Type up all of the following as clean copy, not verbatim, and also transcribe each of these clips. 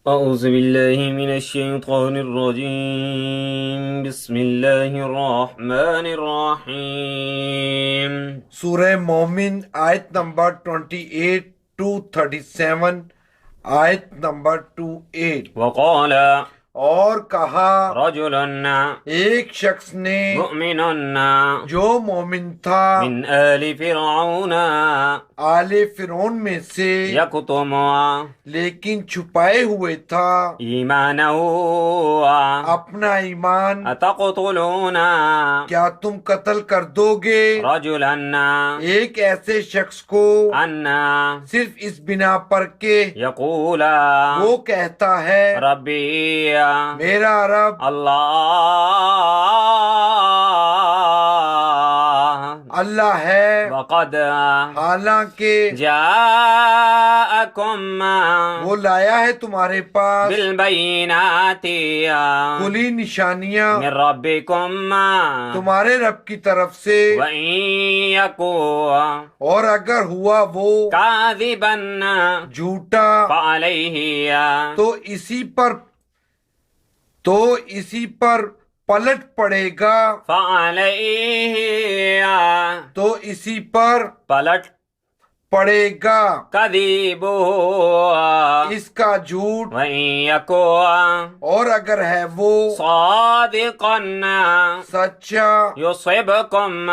أعوذ بالله من الشيطان الرجيم بسم الله الرحمن الرحيم سورہ مومن آیت نمبر 28 to 37 آیت نمبر 28 وقال اور کہا رجل ایک شخص نے مؤمن جو مومن تھا من آل فرعون آل فرعون میں سے يكتم لیکن چھپائے ہوئے تھا إيمانه اپنا ایمان أتقتلون کیا تم قتل کر دو گے رجلا ایک ایسے شخص کو أن صرف اس بنا پر کہ يقول وہ کہتا ہے ربي میرا رب اللہ ہے وقد حالانکہ جاءكم وہ لایا ہے تمہارے پاس بالبينات کھلی نشانیاں من ربكم تمہارے رب کی طرف سے وإن يكو اور اگر ہوا وہ كاذبا جھوٹا فعليه تو اسی پر پلٹ پڑے گا فعليه تو اسی پر پلٹ پڑے گا كذبه اس کا جھوٹ وإن يكو اور اگر ہے وہ صادقا سچا يصبكم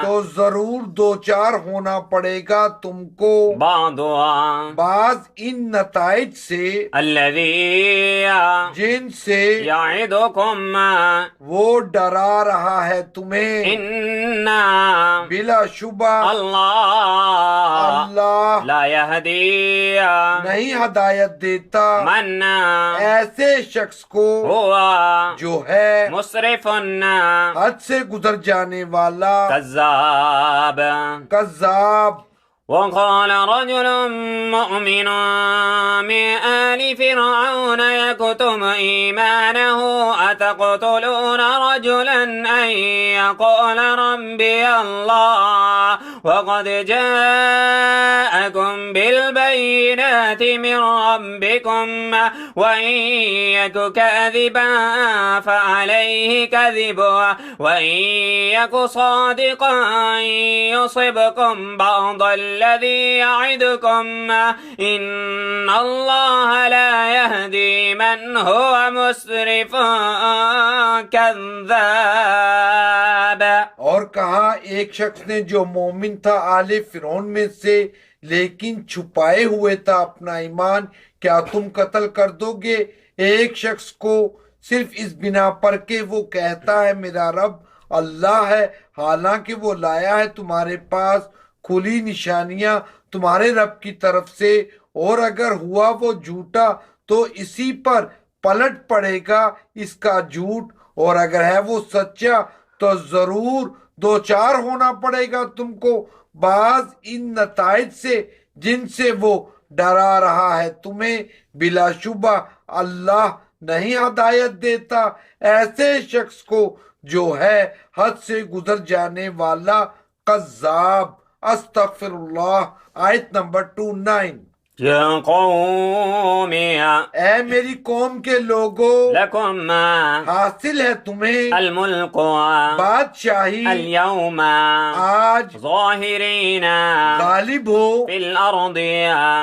تو ضرور دو چار ہونا پڑے گا تم کو بعض بعض ان نتائج سے الذي جن سے يعدكم وہ ڈرا رہا ہے تمہیں إن بلا شبہ الله اللہ لا يهدي نہیں ہدایت دیتا من ایسے شخص کو هو جو ہے مسرف حد سے گزر جانے والا كذاب کذاب وقال رجل مؤمن من آل فرعون يكتم إيمانه أتقتلون رجلا أن يقول ربي الله وقد جاءكم بالبينات من ربكم وإن يك كاذبا فعليه كذبه وإن يك صادقا يصبكم بعض الذي يعدكم إن الله لا يهدي من هو مسرف كذاب اور کہا ایک شخص نے جو مومن تھا آل فرعون میں سے لیکن چھپائے ہوئے تھا اپنا ایمان کیا تم قتل کر دو گے ایک شخص کو صرف اس بنا پر کہ وہ کہتا ہے میرا رب اللہ ہے حالانکہ وہ لایا ہے تمہارے پاس کھلی نشانیاں تمہارے رب کی طرف سے اور اگر ہوا وہ جھوٹا تو اسی پر پلٹ پڑے گا اس کا جھوٹ اور اگر ہے وہ سچا تو ضرور دو چار ہونا پڑے گا تم کو بعض ان نتائج سے جن سے وہ ڈرا رہا ہے تمہیں بلا شبہ اللہ نہیں ہدایت دیتا ایسے شخص کو جو ہے حد سے گزر جانے والا کذاب استغفر اللہ آیت نمبر 29 يا قوم اے میری قوم کے لوگوں لكم حاصل ہے تمہیں الملك بادشاہی اليوم آج ظاهرين غالب ہو في الأرض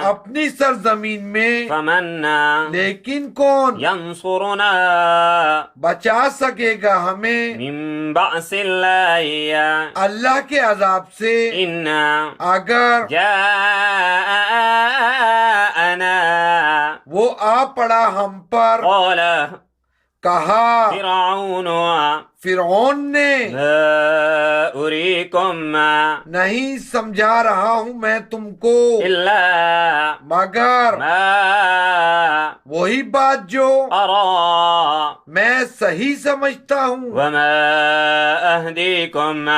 اپنی سرزمین میں فمن لیکن کون ينصرنا بچا سکے گا ہمیں من بأس الله اللہ کے عذاب سے إن اگر جاءنا وہ آ پڑا ہم پر قال کہا فرعون فرعون نے ما أريكم نہیں سمجھا رہا ہوں میں تم کو إلا مگر ما وہی بات جو أرى میں صحیح سمجھتا ہوں وما أهديكم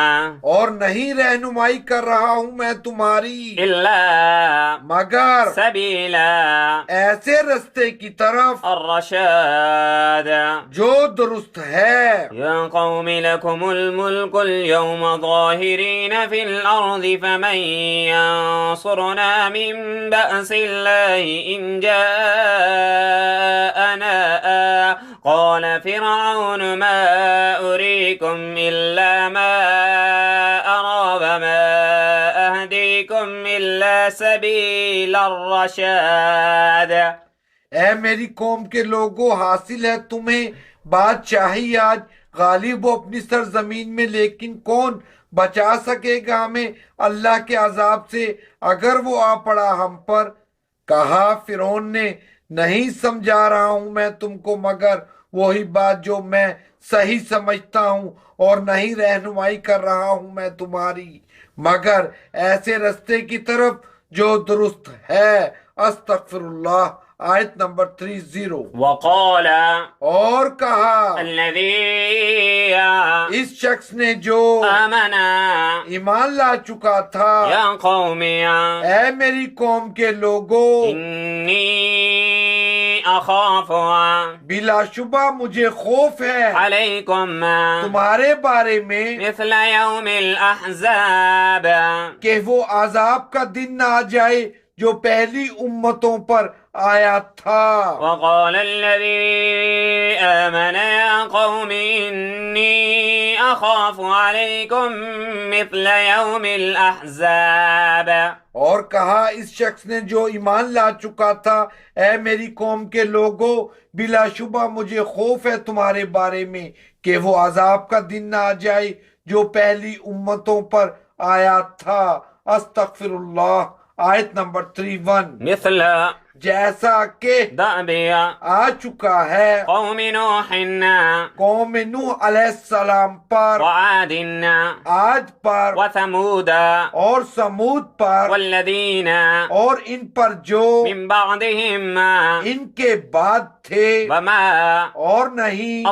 اور نہیں رہنمائی کر رہا ہوں میں تمہاری إلا مگر سبيل ایسے رستے کی طرف الرشاد جو درست ہے يا قوم لكم الملك اليوم ظاهرين في الأرض فمن ينصرنا من بأس الله إن جاءنا فرعون ما أريكم إلا ما أرى وما أهديكم إلا سبيل الرشاد. اے میری قوم کے لوگوں، حاصل ہے تمہیں بادشاہی آج، غالب ہو اپنی سرزمین میں، لیکن کون بچا سکے گا ہمیں اللہ کے عذاب سے اگر وہ آ پڑا ہم پر؟ کہا فرعون نے، نہیں سمجھا رہا ہوں میں تم کو مگر وہی بات جو میں صحیح سمجھتا ہوں، اور نہیں رہنمائی کر رہا ہوں میں تمہاری مگر ایسے رستے کی طرف جو درست ہے. استغفر اللہ. آیت نمبر 30. وقال اور کہا الذي اس شخص نے جو آمن ایمان لا چکا تھا، يا قوم اے میری قوم کے لوگوں، إني أخاف بلا شبہ مجھے خوف ہے عليكم تمہارے بارے میں مثل يوم الأحزاب کہ وہ عذاب کا دن نہ آ جائے جو پہلی امتوں پر آیا تھا. وقال الذي آمن يا قوم إني أخاف عليكم مثل يوم الأحزاب. اور کہا اس شخص نے جو ایمان لا چکا تھا، اے میری قوم کے لوگوں، بلا شبہ مجھے خوف ہے تمہارے بارے میں کہ وہ عذاب کا دن نہ آ جائے جو پہلی امتوں پر آیا تھا. استغفر اللہ. آیت نمبر 31. مثل جیسا کہ دأب آ چکا ہے قوم نوح قوم نوح علیہ السلام پر، وعاد عاد پر، وثمود اور سمود پر، والذين اور ان پر جو من بعدهم ان کے بعد تھے، وما اور نہیں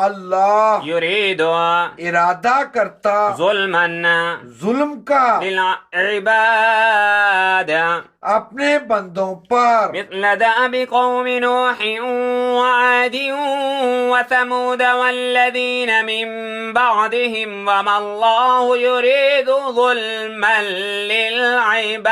اللہ يريد ارادہ کرتا ظلما ظلم کا للعباد اپنے بندوں پر، مثل دأب قوم نوح وعاد وثمود والذين من بعدهم وما الله يريد ظلما للعباد.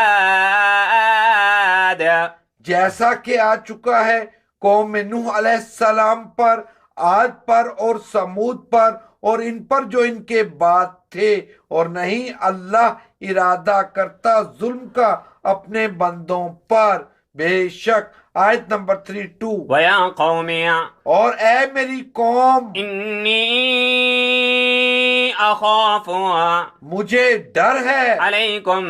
جیسا کہ آ چکا ہے قوم نوح علیہ السلام پر، عاد پر اور سمود پر، اور ان پر جو ان کے بعد تھے، اور نہیں اللہ ارادہ کرتا ظلم کا اپنے بندوں پر بے شک. آیت نمبر 32. ويا قوم اور اے میری قوم، إني أخاف مجھے ڈر ہے عليكم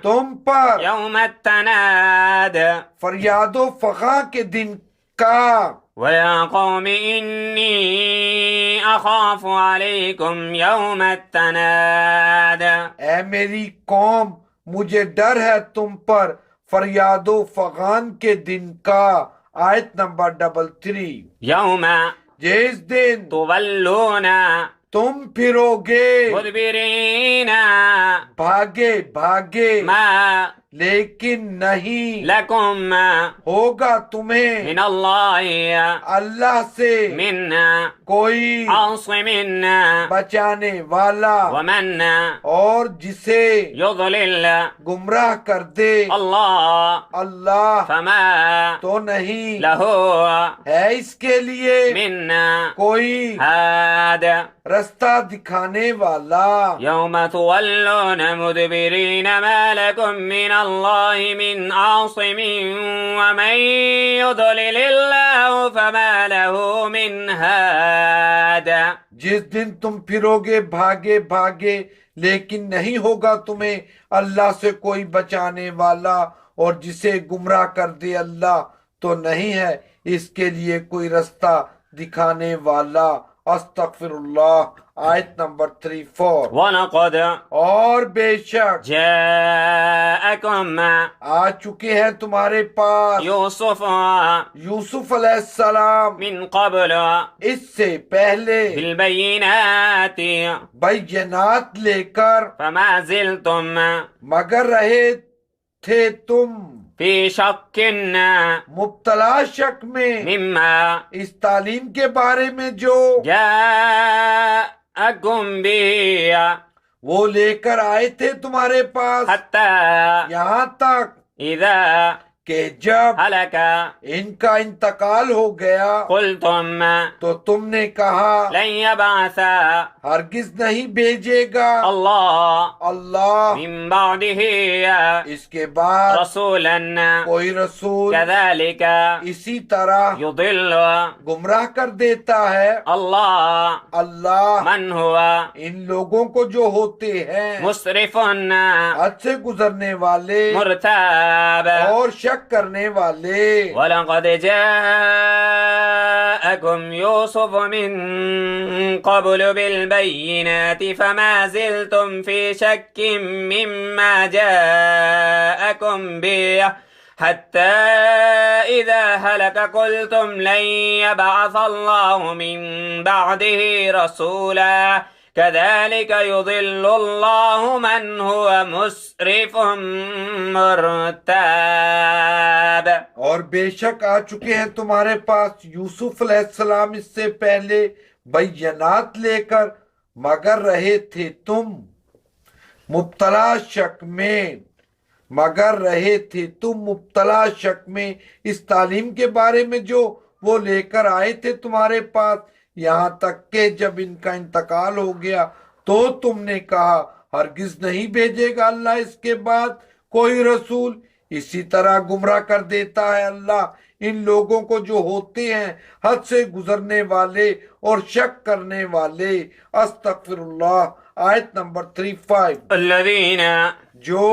تم پر يوم التناد. فریاد و فغاں کے دن کا. ويا قوم إني أخاف عليكم يوم التناد. اے میری قوم، مجھے ڈر ہے تم پر فریاد و فغان کے دن کا. آیت نمبر 33. يوم جس دن تولون تم پھرو گے مدبرين بھاگے بھاگے، ما لیکن نہیں لكم ہوگا تمہیں من الله اللہ سے من کوئی عاصم بچانے والا، ومن اور جسے يضلل گمراہ کر دے الله اللہ فما تو نہیں له ہے اس کے لیے من کوئی هاد. رستہ دکھانے والا. يوم تولون مدبرين ما لكم من الله من عاصم ومن يضلل الله فما له من هاد. جس دن تم پھرو گے بھاگے بھاگے، لیکن نہیں ہوگا تمہیں اللہ سے کوئی بچانے والا، اور جسے گمراہ کر دے اللہ تو نہیں ہے اس کے لیے کوئی رستہ دکھانے والا. استغفر اللہ. آیت نمبر 34. ولقد اور بے شک جاءكم آ چکے ہیں تمہارے پاس يوسف یوسف علیہ السلام من قبل اس سے پہلے بالبينات بینات لے کر، فما زلتم مگر رہے تھے تم في شك مبتلا شک میں مما اس تعلیم کے بارے میں جو جاءكم به وہ لے کر آئے تھے تمہارے پاس، حتى یہاں تک إذا کہ جب هلك ان کا انتقال ہو گیا قلتم تو تم نے کہا لن يبعث ہرگز نہیں بھیجے گا الله اللہ من بعده اس کے بعد رسولا کوئی رسول كذلك اسی طرح يضل گمراہ کر دیتا ہے الله اللہ من هو ان لوگوں کو جو ہوتے ہیں مسرف حد سے گزرنے والے مرتاب اور شک کرنے والے وَلَقَدْ جَاءَكُمْ يُوسُفُ مِنْ قَبْلُ بِالْبَيِّنَاتِ فَمَا زِلْتُمْ فِي شَكٍّ مِّمَّا جَاءَكُمْ بِهِ حَتَّى إِذَا هَلَكَ قُلْتُمْ لَنْ يَبْعَثَ اللَّهُ مِنْ بَعْدِهِ رَسُولًا كذلك يضل الله من هو مسرف مرتاب. اور بے شک آ چکے ہیں تمہارے پاس یوسف علیہ السلام اس سے پہلے بینات لے کر، مگر رہے تھے تم مبتلا شک میں اس تعلیم کے بارے میں جو وہ لے کر آئے تھے تمہارے پاس، یہاں تک کہ جب ان کا انتقال ہو گیا تو تم نے کہا ہرگز نہیں بھیجے گا اللہ اس کے بعد کوئی رسول. اسی طرح گمراہ کر دیتا ہے اللہ ان لوگوں کو جو ہوتے ہیں حد سے گزرنے والے اور شک کرنے والے. استغفر اللہ. آیت نمبر 35. الذين جو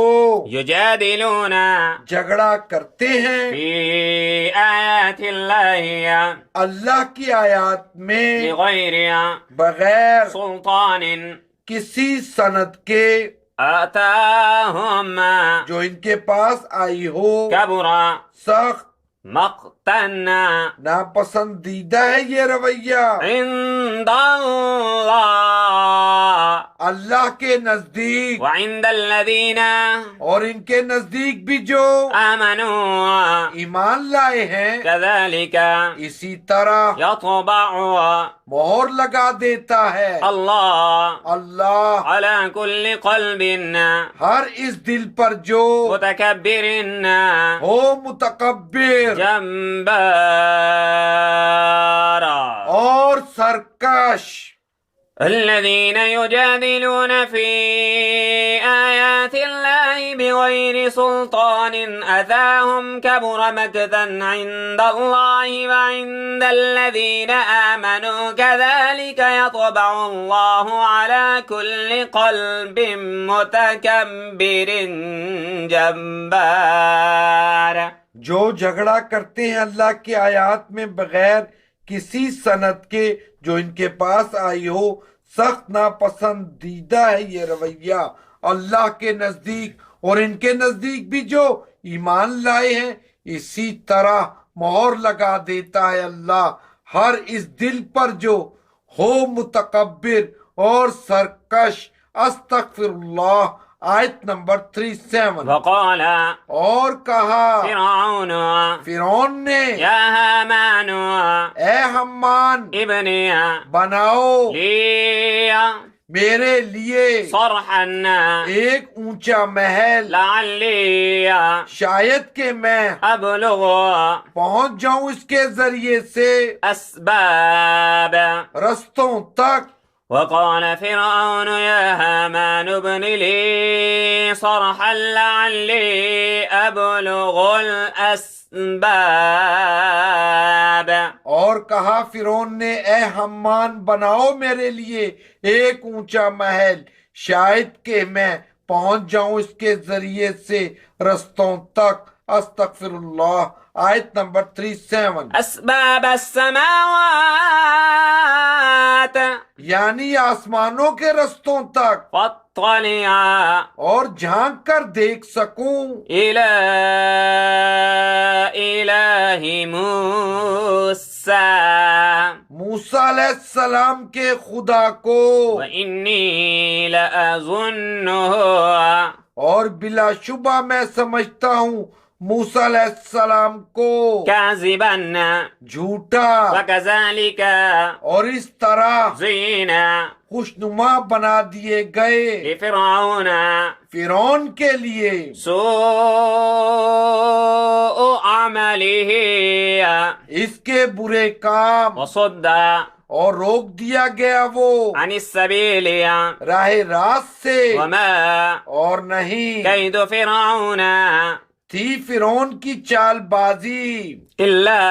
يجادلون جھگڑا کرتے ہیں في آيات الله اللہ کی آیات میں بغير بغیر سلطان کسی سند کے آتاهم جو ان کے پاس آئی ہو، كبر سخت مقتا ناپسندیدہ ہے یہ رویہ عند الله اللہ کے نزدیک وعند الذين اور ان کے نزدیک بھی جو آمنوا ایمان لائے ہیں. كذلك اسی طرح يطبع مہر لگا دیتا ہے الله اللہ على كل قلب ہر اس دل پر جو متكبر ہو متکبر جبارا اور سرکش. الذين يجادلون في آيات الله بغير سلطان أتاهم كبر مقتا عند الله وعند الذين آمنوا كذلك يطبع الله على كل قلب متكبر جبار. جو جھگڑا کرتے ہیں اللہ کی آیات میں بغیر کسی سند کے جو ان کے پاس آئی ہو، سخت ناپسندیدہ ہے یہ رویہ اللہ کے نزدیک اور ان کے نزدیک بھی جو ایمان لائے ہیں. اسی طرح مہر لگا دیتا ہے اللہ ہر اس دل پر جو ہو متکبر اور سرکش. استغفر اللہ. آیت نمبر 37. وقال اور کہا فرعون نے یا حامان اے حمان ابنی بناؤ لی میرے لیے صرحا ایک اونچا محل، لعلی شاید کہ میں ابلغ پہنچ جاؤں اس کے ذریعے سے اسباب رستوں تک. وقال فرعون يا هامان ابن لي صرحا لعلي أبلغ الأسباب. اور کہا فرعون نے اے حمان بناؤ میرے لیے ایک اونچا محل، شاید کہ میں پہنچ جاؤں اس کے ذریعے سے رستوں تک. استغفر اللہ. آیت نمبر 37. اسباب السماوات یعنی آسمانوں کے رستوں تک، فاطلع اور جھانک کر دیکھ سکوں إلى إله موسى موسیٰ علیہ السلام کے خدا کو، وإني لأظنه اور بلا شبہ میں سمجھتا ہوں موسیٰ علیہ السلام کو كاذبا جھوٹا وكذلك اور اس طرح زين خوشنما بنا دیے گئے لفرعون فرعون کے لیے سوء عمله اس کے برے کام وصد اور روک دیا گیا وہ عن السبيل راہ راست سے وما اور نہیں كيد فرعون تھی فرعون کی چال بازی إلا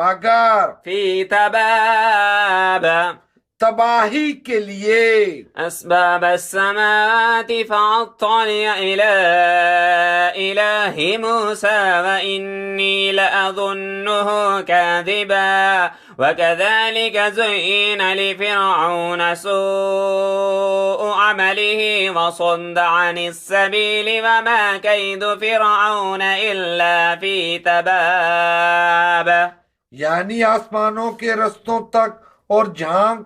مگر في تباب تباہی کے لیے أسباب السماوات فأطلع إلى إله موسى وإني لأظنه كاذبا وكذلك زين لفرعون سوء عمله وصد عن السبيل وما كيد فرعون إلا في تباب یعنی آسمانوں کے رستوں تک اور جھانک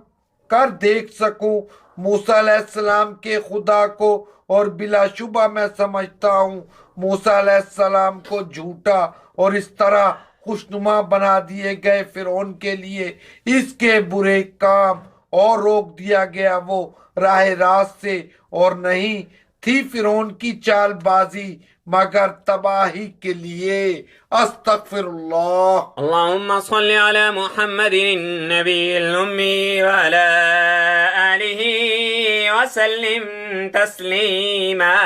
کر دیکھ سکوں موسیٰ علیہ السلام کے خدا کو، اور بلا شبہ میں سمجھتا ہوں موسیٰ علیہ السلام کو جھوٹا اور اس طرح خوشنما بنا دیے گئے فرعون کے لیے اس کے برے کام، اور روک دیا گیا وہ راہ راست سے، اور نہیں تھی فرعون کی چال بازی مگر تباہی کے لیے۔ استغفر اللہ۔ اللهم صل على محمد النبي الأمي وعلى آله وسلم تسليما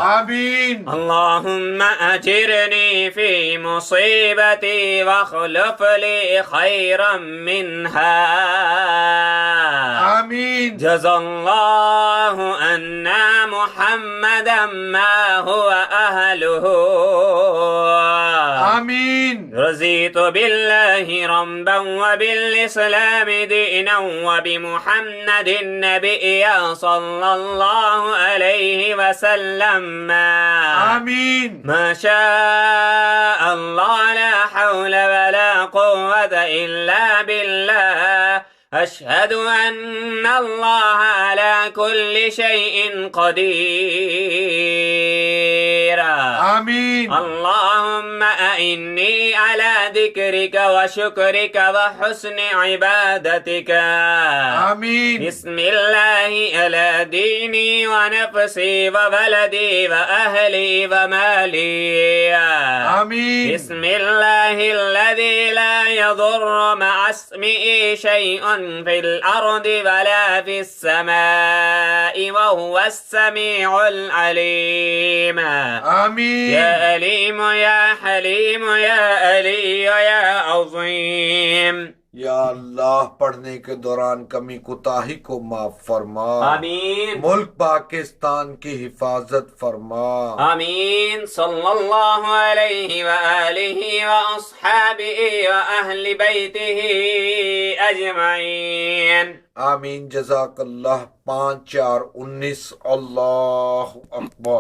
آمین۔ اللهم أجرني في مصيبتي واخلف لي خيرا منها آمین۔ جزا الله أنا محمدا ما هو أهله آمین۔ رضيت بالله ربا وبالإسلام دينا وبمحمد نبيا صلى الله عليه وسلم آمین۔ ما شاء الله لا حول ولا قوة إلا بالله أشهد أن الله على كل شيء قدير آمین۔ اللهم أعني على ذكرك وشكرك وحسن عبادتك آمین۔ بسم الله على ديني ونفسي وولدي وأهلي ومالي آمین۔ بسم الله الذي لا يضر مع اسمه شيء في الأرض ولا في السماء وهو السميع العليم آمین۔ يا أليم يا حليم يا علي يا عظيم۔ یا اللہ پڑھنے کے دوران کمی کوتاہی کو معاف فرما۔ آمین ملک پاکستان کی حفاظت فرما۔ آمین صلی اللہ علیہ وآلہ وأصحابہ وأہل بیتہ اجمعین۔ آمین۔ جزاک اللہ۔ 5/4/19۔ اللہ اکبر۔